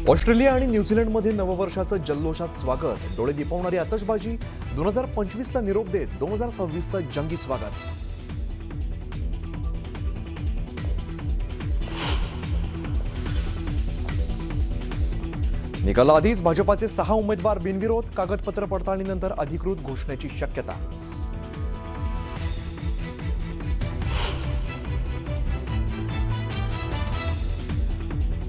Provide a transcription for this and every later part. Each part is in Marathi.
ऑस्ट्रेलिया आणि न्यूझीलंडमध्ये नववर्षाचं जल्लोषात स्वागत, डोळे दिपवणारी आतषबाजी, 2025ला निरोप देत 2026चं जंगी स्वागत. निकालाआधीच भाजपाचे 6 उमेदवार बिनविरोध, कागदपत्र पडताळणीनंतर अधिकृत घोषणेची शक्यता.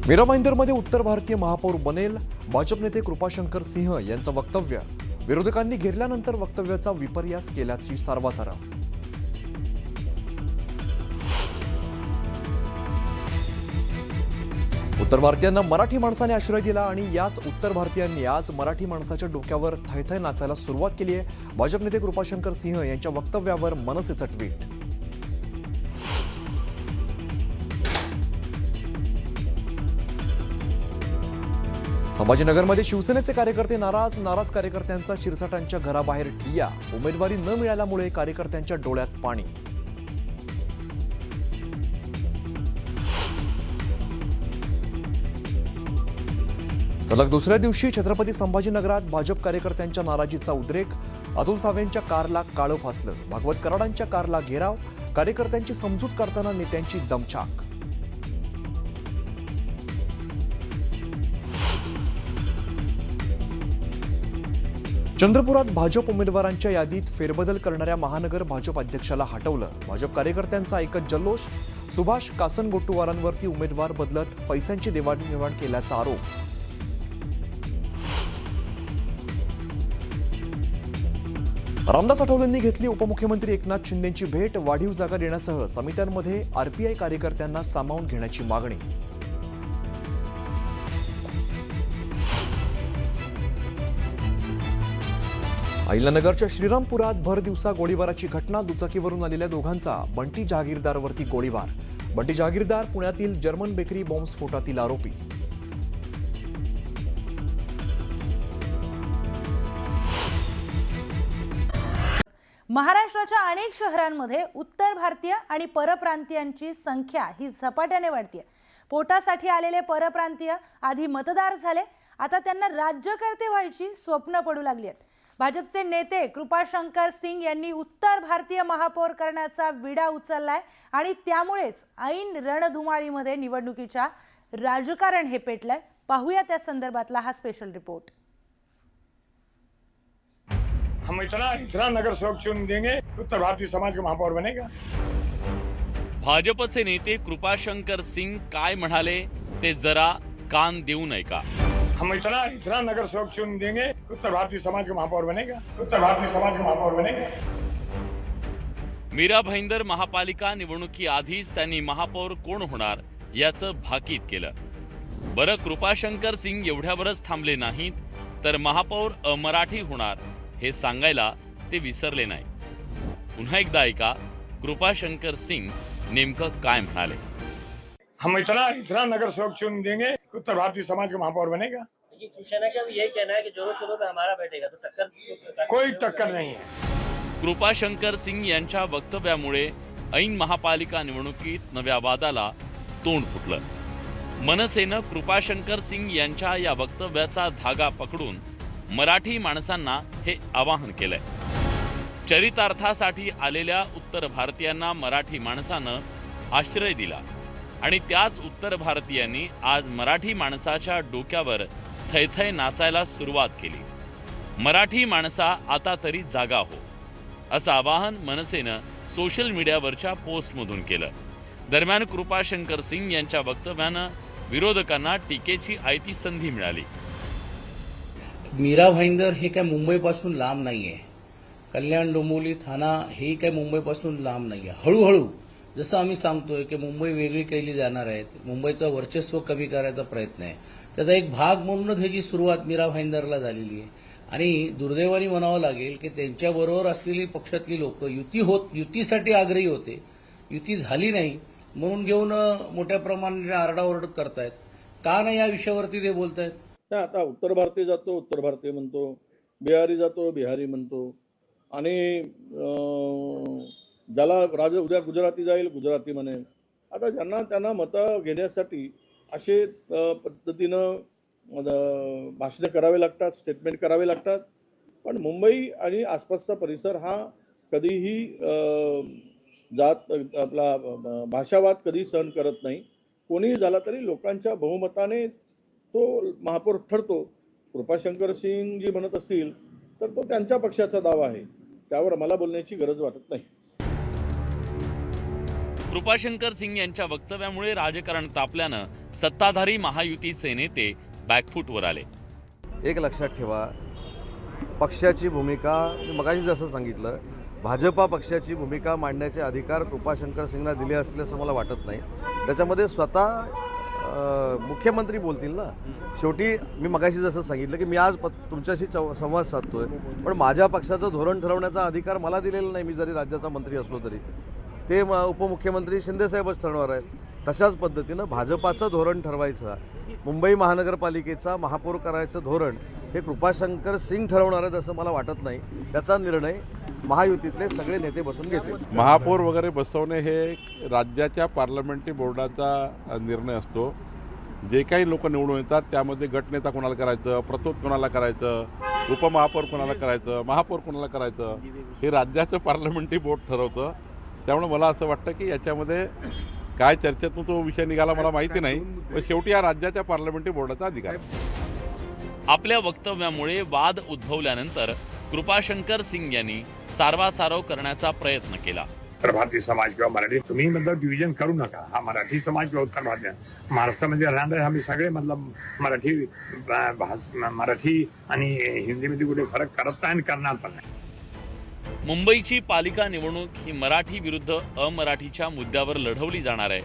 मीरा भाईंदरमध्ये उत्तर भारतीय महापौर बनेल, भाजप नेते कृपाशंकर सिंह यांचं वक्तव्य. विरोधकांनी घेरल्यानंतर वक्तव्याचा विपर्यास केल्याची सारवासारव. उत्तर भारतीयांना मराठी माणसाने आश्रय दिला आणि याच उत्तर भारतीयांनी आज मराठी माणसाच्या डोक्यावर थैथै नाचायला सुरुवात केली आहे. भाजप नेते कृपाशंकर सिंह यांच्या वक्तव्यावर मनसेचं ट्विट. संभाजीनगरमध्ये शिवसेनेचे कार्यकर्ते नाराज कार्यकर्त्यांचा शिरसाटांच्या घराबाहेर ठिय्या. उमेदवारी न मिळाल्यामुळे कार्यकर्त्यांच्या डोळ्यात पाणी. सलग दुसऱ्या दिवशी छत्रपती संभाजीनगरात भाजप कार्यकर्त्यांच्या नाराजीचा उद्रेक. अतुल सावेंच्या कारला काळं फासलं. भागवत कराडांच्या कारला घेराव. कार्यकर्त्यांची समजूत करताना नेत्यांची दमछाक. चंद्रपुरात भाजप उमेदवारांच्या यादीत फेरबदल करणाऱ्या महानगर भाजप अध्यक्षाला हटवलं. भाजप कार्यकर्त्यांचा एकच जल्लोष. सुभाष कासनगोट्टूवारांवरती उमेदवार बदलत पैशांची देवाणघेवाण केल्याचा आरोप. रामदास आठवलेंनी घेतली उपमुख्यमंत्री एकनाथ शिंदेंची भेट. वाढीव जागा देण्यासह समित्यांमध्ये आरपीआय कार्यकर्त्यांना सामावून घेण्याची मागणी. अहिल्यानगरच्या श्रीरामपुरात भर दिवसा गोळीबाराची घटना. दुचाकीवरून आलेल्या दोघांचा बंटी जहागीरदारवरती गोळीबार. बंटी जहागीरदार पुण्यातील जर्मन बेकरी बॉम्बस्फोटातील आरोपी. महाराष्ट्राच्या अनेक शहरांमध्ये उत्तर भारतीय आणि परप्रांतीयांची संख्या ही झपाट्याने वाढते. पोटासाठी आलेले परप्रांतीय आधी मतदार झाले, आता त्यांना राज्यकर्ते व्हायची स्वप्न पडू लागली आहेत. भाजपचे नेते कृपाशंकर सिंग यांनी उत्तर भारतीय महापौर करण्याचा विडा उचललाय आणि त्यामुळेच ऐन रणधुमाळीमध्ये निवडणुकीच्या राजकारण हे पेटलंय. पाहूया त्या संदर्भातला हा स्पेशल रिपोर्ट. हम इतना नगर सेवक चुन देंगे, उत्तर भारतीय समाज का महापौर बनेगा. भाजपचे नेते कृपाशंकर सिंग काय म्हणाले ते जरा कान देऊ नये का. हम इतना नगर सेवक चुन देंगे, उत्तर भारतीय समाज का महापौर बनेगा. उत्तर भारतीय समाज का महापौर बनेगा. मीरा भाईंदर महापालिका निवडणुकी आधीच त्यांनी महापौर कोण होणार याचं भाकीत केलं. बरं, कृपाशंकर सिंग एवढ्यावरच थांबले नाहीत, तर महापौर अमराठी होणार हे सांगायला ते विसरले नाही. पुन्हा एकदा ऐका कृपाशंकर सिंग नेमकं काय म्हणाले. हम इतना नगर सेवक चुन देंगे, उत्तर भारतीय समाज का महापौर बनेगा. शिवसेना का यही कहना है कि जोरों शोरों पे हमारा बैठेगा, तो टक्कर कोई टक्कर नहीं है. कृपाशंकर सिंग यांच्या वक्तव्यामुळे ऐन महापालिका निवडणुकीत नव्या वादाला तोंड फुटलं. मनसेनं कृपाशंकर सिंग यांच्या या वक्तव्याचा धागा पकडून मराठी माणसांना हे आवाहन केलंय. चरितार्थासाठी आलेल्या उत्तर भारतीयांना मराठी माणसानं आश्रय दिला आणि त्याच उत्तर भारतीयांनी आज मराठी माणसाच्या डोक्यावर थैथै नाचायला सुरुवात केली. मराठी माणसा आता तरी जागा हो, असं आवाहन मनसेनं सोशल मीडियावरच्या पोस्टमधून केलं. दरम्यान कृपाशंकर सिंग यांच्या वक्तव्यानं विरोधकांना टीकेची आयती संधी मिळाली. मीरा भाईंदर हे काय मुंबईपासून लांब नाहीये. कल्याण, डोंबिवली, ठाणा हे काय मुंबईपासून लांब नाहीये. हळूहळू जसं आम्ही सांगतोय की मुंबई वेगळी केली जाणार आहे, मुंबईचं वर्चस्व कमी करायचा प्रयत्न आहे, त्याचा एक भाग म्हणूनच ह्याची सुरुवात मीरा भाईंदरला झालेली आहे. आणि दुर्दैवाने म्हणावं लागेल की त्यांच्याबरोबर असलेली पक्षातली लोक युतीसाठी आग्रही होते, युती झाली नाही म्हणून घेऊन मोठ्या प्रमाणात आरडाओरड करतायत. का नाही या विषयावरती ते बोलतायत. आता उत्तर भारतीय जातो उत्तर भारतीय म्हणतो, बिहारी जातो बिहारी म्हणतो, आणि ज्याला उद्या गुजराती जाईल गुजराती म्हणेल. आता ज्यांना त्यांना मतं घेण्यासाठी असे पद्धतीनं भाषणे करावे लागतात, स्टेटमेंट करावे लागतात. पण मुंबई आणि आसपासचा परिसर हा कधीही जात आपला भाषावाद कधी सहन करत नाही. कोणीही झाला तरी लोकांच्या बहुमताने तो महापौर ठरतो. कृपाशंकर सिंग जी म्हणत असतील तर तो त्यांच्या पक्षाचा दावा आहे, त्यावर मला बोलण्याची गरज वाटत नाही. कृपाशंकर सिंग यांच्या वक्तव्यामुळे राजकारण तापल्यानं सत्ताधारी महायुतीचे नेते बॅकफूटवर आले. एक लक्षात ठेवा, पक्षाची भूमिका मी मगाशी जसं सांगितलं, भाजपा पक्षाची भूमिका मांडण्याचे अधिकार कृपाशंकर सिंगला दिले असतील असं मला वाटत नाही. त्याच्यामध्ये स्वतः मुख्यमंत्री बोलतील ना. शेवटी मी मगाशी जसं सांगितलं की मी आज तुमच्याशी संवाद साधतोय, पण माझ्या पक्षाचं धोरण ठरवण्याचा अधिकार मला दिलेला नाही. मी जरी राज्याचा मंत्री असलो तरी ते उपमुख्यमंत्री शिंदेसाहेबच ठरवणार आहेत. तशाच पद्धतीनं भाजपाचं धोरण ठरवायचं, मुंबई महानगरपालिकेचा महापौर करायचं धोरण हे कृपाशंकर सिंग ठरवणार आहेत असं मला वाटत नाही. त्याचा निर्णय महायुतीतले सगळे नेते बसून घेतील. महापौर वगैरे बसवणे हे राज्याच्या पार्लमेंटरी बोर्डाचा निर्णय असतो. जे काही लोक निवडून येतात त्यामध्ये गटनेता कोणाला करायचं, प्रतोद कोणाला करायचं, उपमहापौर कोणाला करायचं, महापौर कोणाला करायचं हे राज्याचं पार्लमेंटरी बोर्ड ठरवतं. त्यामुळे मला असं वाटतं की याच्यामध्ये काय चर्चेतून तो विषय निघाला मला माहिती नाही, पण शेवटी या राज्याच्या पार्लमेंटरी बोर्डाचा अधिकार आहे. आपल्या वक्तव्यामुळे वाद उद्भवल्यानंतर कृपाशंकर सिंग यांनी सारवासारव करण्याचा प्रयत्न केला. उत्तर भारतीय समाज किंवा मराठी तुम्ही मतलब डिव्हिजन करू नका. हा मराठी समाज किंवा उत्तर भारतीय महाराष्ट्रामध्ये राहणारे आम्ही सगळे मतलब मराठी आणि हिंदीमध्ये कुठे फरक करत नाही आणि करणार पण नाही. मुंबईची पालिका निवडणूक ही मराठी विरुद्ध अमराठीच्या मुद्द्यावर लढवली जाणार आहे.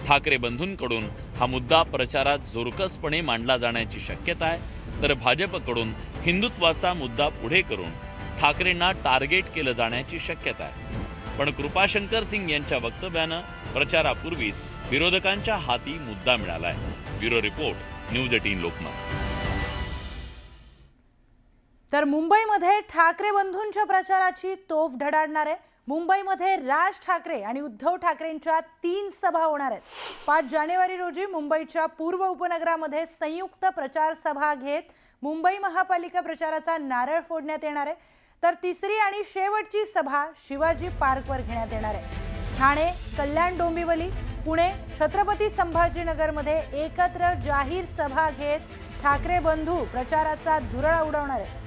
ठाकरे बंधूंकडून हा मुद्दा प्रचारात जोरकसपणे मांडला जाण्याची शक्यता आहे, तर भाजपकडून हिंदुत्वाचा मुद्दा पुढे करून ठाकरेंना टार्गेट केलं जाण्याची शक्यता आहे. पण कृपाशंकर सिंग यांच्या वक्तव्यानं प्रचारापूर्वीच विरोधकांच्या हाती मुद्दा मिळालाय. Bureau report, news 18 Lokmat. तर मुंबईमध्ये ठाकरे बंधूंच्या प्रचाराची तोफ धडाडणार आहे. मुंबईमध्ये राज ठाकरे आणि उद्धव ठाकरेंच्या 3 सभा होणार आहेत. 5 जानेवारी रोजी मुंबईच्या पूर्व उपनगरामध्ये संयुक्त प्रचार सभा घेत मुंबई महापालिका प्रचाराचा नारळ फोडण्यात येणार आहे. तर तिसरी आणि शेवटची सभा शिवाजी पार्कवर घेण्यात येणार आहे. ठाणे, कल्याण डोंबिवली, पुणे, छत्रपती संभाजीनगरमध्ये एकत्र जाहीर सभा घेत ठाकरे बंधू प्रचाराचा धुरळा उडवणार आहेत.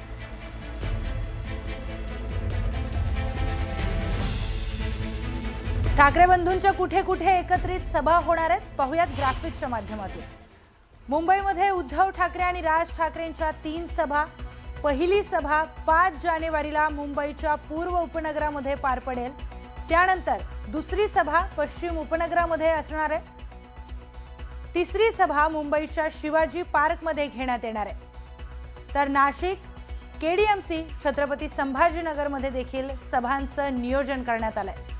ठाकरे बंधूंच्या कुठे कुठे एकत्रित सभा होणार आहेत पाहुयात ग्राफिक्सच्या माध्यमातून. मुंबईमध्ये उद्धव ठाकरे आणि राज ठाकरेंच्या 3 सभा. पहिली सभा 5 जानेवारीला मुंबईच्या पूर्व उपनगरामध्ये पार पडेल. त्यानंतर दुसरी सभा पश्चिम उपनगरामध्ये असणार आहे. तिसरी सभा मुंबईच्या शिवाजी पार्कमध्ये घेण्यात येणार आहे. तर नाशिक, केडीएमसी, छत्रपती संभाजीनगरमध्ये देखील सभांचं नियोजन करण्यात आलंय.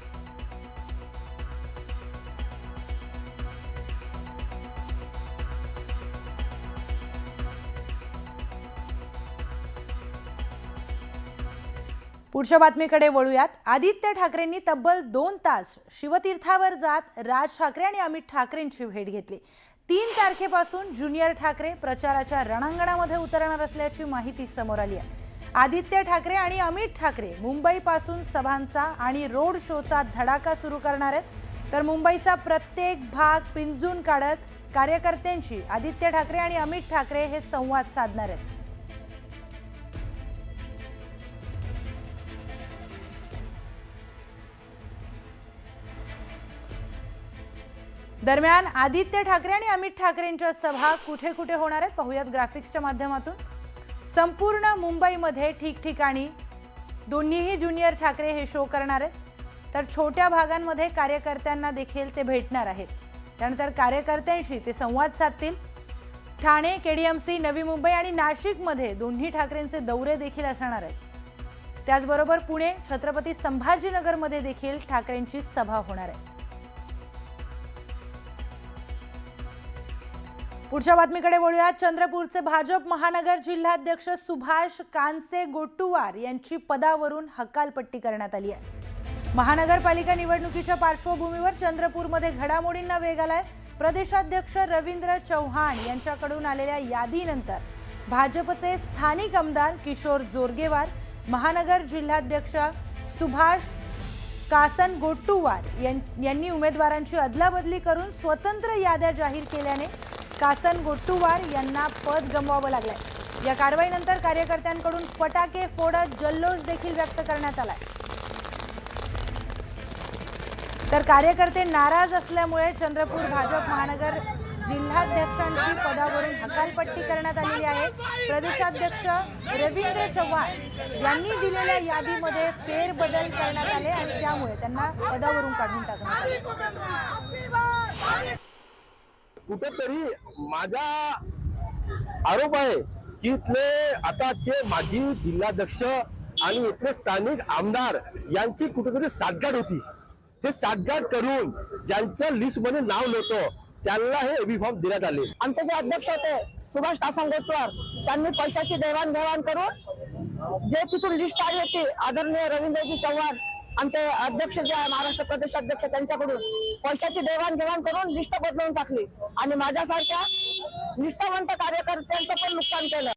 पुढच्या बातमीकडे वळूयात. आदित्य ठाकरेंनी तब्बल 2 तास शिवतीर्थावर जात राज ठाकरे आणि अमित ठाकरेंची भेट घेतली. 3 तारखेपासून ज्युनियर ठाकरे प्रचाराच्या रणांगणामध्ये उतरणार असल्याची माहिती समोर आली आहे. आदित्य ठाकरे आणि अमित ठाकरे मुंबईपासून सभांचा आणि रोड शोचा धडाका सुरू करणार आहेत. तर मुंबईचा प्रत्येक भाग पिंजून काढत कार्यकर्त्यांशी आदित्य ठाकरे आणि अमित ठाकरे हे संवाद साधणार आहेत. दरम्यान आदित्य ठाकरे आणि अमित ठाकरेंच्या सभा कुठे कुठे होणार आहेत पाहुयात ग्राफिक्सच्या माध्यमातून. संपूर्ण मुंबईमध्ये ठिकठिकाणी दोन्हीही ज्युनियर ठाकरे हे शो करणार आहेत. तर छोट्या भागांमध्ये कार्यकर्त्यांना देखील ते भेटणार आहेत. त्यानंतर कार्यकर्त्यांशी ते संवाद साधतील. ठाणे, केडीएमसी, नवी मुंबई आणि नाशिकमध्ये दोन्ही ठाकरेंचे दौरे देखील असणार आहेत. त्याचबरोबर पुणे, छत्रपती संभाजीनगरमध्ये देखील ठाकरेंची सभा होणार आहे. पुढच्या बातमीकडे वळूया. चंद्रपूरचे भाजप महानगर जिल्हाध्यक्ष सुभाष कानसे गोट्टुवार यांची पदावरून हकालपट्टी करण्यात आली आहे. महानगरपालिका निवडणुकीच्या पार्श्वभूमीवर चंद्रपूरमध्ये घडामोडींना वेग आलाय. प्रदेशाध्यक्ष रवींद्र चव्हाण यांच्याकडून आलेल्या यादीनंतर भाजपचे स्थानिक आमदार किशोर जोरगेवार, महानगर जिल्हाध्यक्ष सुभाष कासनगोट्टुवार यांनी उमेदवारांची अदलाबदली करून स्वतंत्र याद्या जाहीर केल्याने कासनगोट्टुवार यांना पद गमवावं लागलंय। या कारवाईनंतर कार्यकर्त्यांकडून फटाके फोडत जल्लोष देखील व्यक्त करण्यात आलाय। तर कार्यकर्ते नाराज असल्यामुळे चंद्रपूर भाजप महानगर जिल्हाध्यक्षांची पदावरून हकालपट्टी करण्यात आलेली आहे। प्रदेशाध्यक्ष रवींद्र चव्हाण यांनी दिलेल्या यादीमध्ये फेरबदल करण्यात आले आणि त्यामुळे त्यांना पदावरून काढून टाकण्यात आले। कुठेतरी माझा आरोप आहे की इथले आताचे माजी जिल्हाध्यक्ष आणि इथले स्थानिक आमदार यांची कुठेतरी साठगाठ होती। हे साठगाठ करून ज्यांच्या लिस्ट मध्ये नाव नव्हतं त्यांना हे एबी फॉर्म देण्यात आले। आमचे जे अध्यक्ष होते सुभाष कासनगोट्टुवार त्यांनी पैशाची देवाणघेवाण करून जे तिथून लिस्ट आली होती आदरणीय रवींद्रजी चव्हाण आमचे अध्यक्ष जे महाराष्ट्र प्रदेश अध्यक्ष त्यांच्याकडून पैशाची देवाणघेवाण करून लिस्ट बदलवून टाकली आणि माझ्यासारख्या निष्ठावंत कार्यकर्त्यांचं पण नुकसान केलं।